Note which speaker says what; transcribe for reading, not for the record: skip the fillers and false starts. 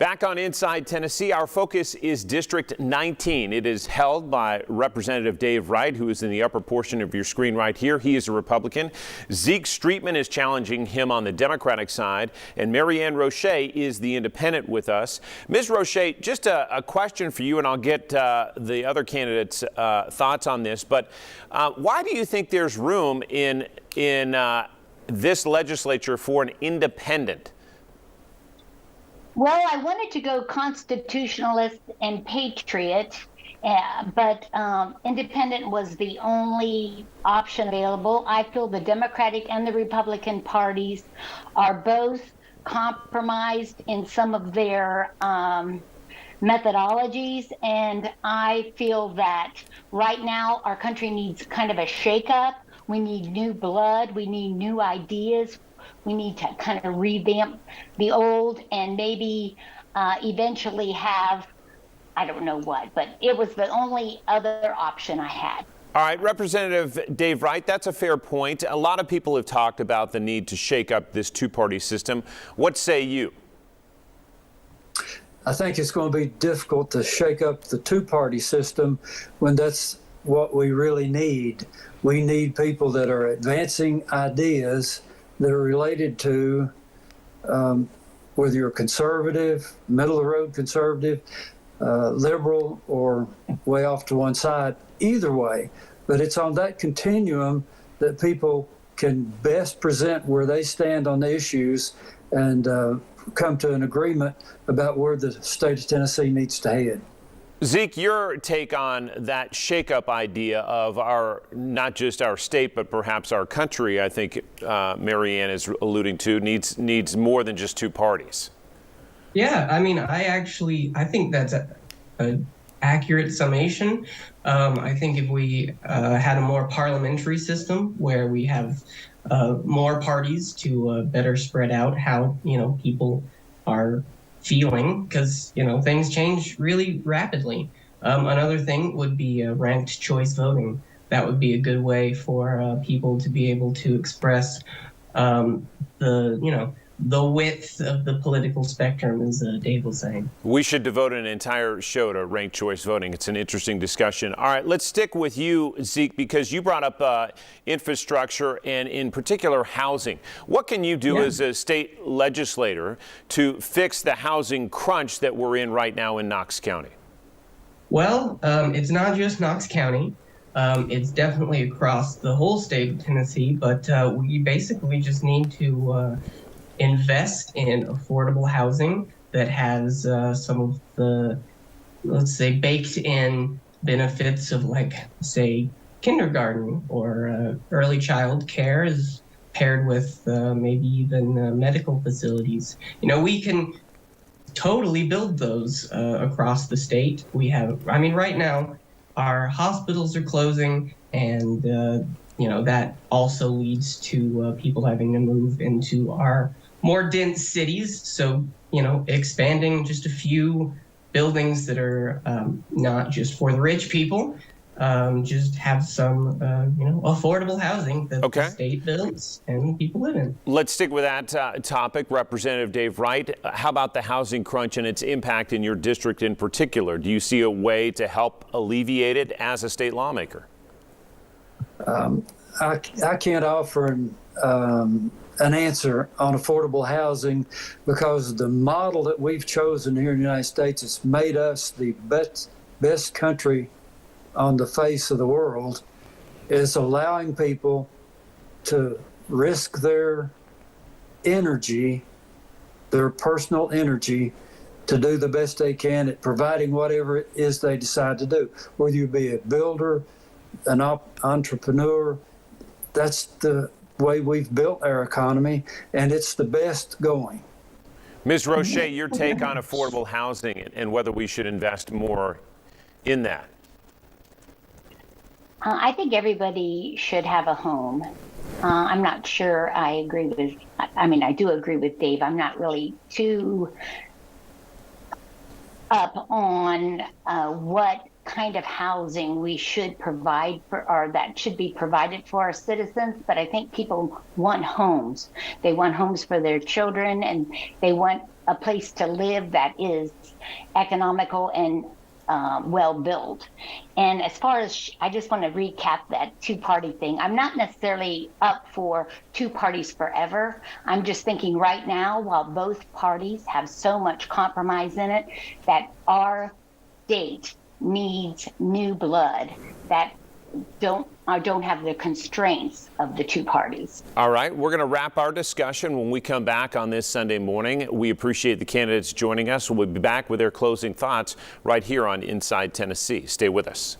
Speaker 1: Back on Inside Tennessee, our focus is District 19. It is held by Representative Dave Wright, who is in the upper portion of your screen right here. He is a Republican. Zeke Streetman is challenging him on the Democratic side, and Rochat is the independent with us. Ms. Rochat, just a question for you, and I'll get the other candidates' thoughts on this, but why do you think there's room in this legislature for an independent?
Speaker 2: Well, I wanted to go constitutionalist and patriot, but independent was the only option available. I feel the Democratic and the Republican parties are both compromised in some of their methodologies, and I feel that right now our country needs kind of a shakeup. We need new blood. We need new ideas. We need to kind of revamp the old and maybe eventually have, I don't know what, but it was the only other option I had.
Speaker 1: All right, Representative Dave Wright, that's a fair point. A lot of people have talked about the need to shake up this two-party system. What say you?
Speaker 3: I think it's going to be difficult to shake up the two-party system when that's what we really need. We need people that are advancing ideas that are related to whether you're conservative, middle of the road conservative, liberal, or way off to one side, either way. But it's on that continuum that people can best present where they stand on the issues and come to an agreement about where the state of Tennessee needs to head.
Speaker 1: Zeke, your take on that shakeup idea of our, not just our state, but perhaps our country, I think Marianne is alluding to, needs more than just two parties.
Speaker 4: Yeah, I mean, I think that's an accurate summation. I think if we had a more parliamentary system where we have more parties to better spread out how, people are feeling, because things change really rapidly. Another thing would be ranked choice voting. That would be a good way for people to be able to express the width of the political spectrum, as Dave was saying.
Speaker 1: We should devote an entire show to ranked choice voting. It's an interesting discussion. All right, let's stick with you, Zeke, because you brought up infrastructure and in particular housing. What can you do as a state legislator to fix the housing crunch that we're in right now in Knox County?
Speaker 4: Well, it's not just Knox County. It's definitely across the whole state of Tennessee, but we basically just need to invest in affordable housing that has some of the, let's say, baked in benefits of, like, say, kindergarten or early child care is paired with maybe even medical facilities. We can totally build those across the state. We have, right now, our hospitals are closing, and that also leads to people having to move into our more dense cities. So, expanding just a few buildings that are not just for the rich people, just have some, affordable housing that the state builds and people live in.
Speaker 1: Let's stick with that topic. Representative Dave Wright, how about the housing crunch and its impact in your district in particular? Do you see a way to help alleviate it as a state lawmaker?
Speaker 3: I can't offer an answer on affordable housing because the model that we've chosen here in the United States has made us the best country on the face of the world, is allowing people to risk their energy, their personal energy, to do the best they can at providing whatever it is they decide to do. Whether you be a builder, an entrepreneur, that's the way we've built our economy, and it's the best going.
Speaker 1: Ms. Rochat, your take on affordable housing and whether we should invest more in that?
Speaker 2: I think everybody should have a home. I'm not sure I agree with, I do agree with Dave. I'm not really too up on what kind of housing we should provide for, or that should be provided for our citizens. But I think people want homes. They want homes for their children, and they want a place to live that is economical and well built. And as far as, I just want to recap that two-party thing. I'm not necessarily up for two parties forever. I'm just thinking right now, while both parties have so much compromise in it, that our state needs new blood that don't have the constraints of the two parties.
Speaker 1: All right, we're going to wrap our discussion when we come back on this Sunday morning. We appreciate the candidates joining us. We'll be back with their closing thoughts right here on Inside Tennessee. Stay with us.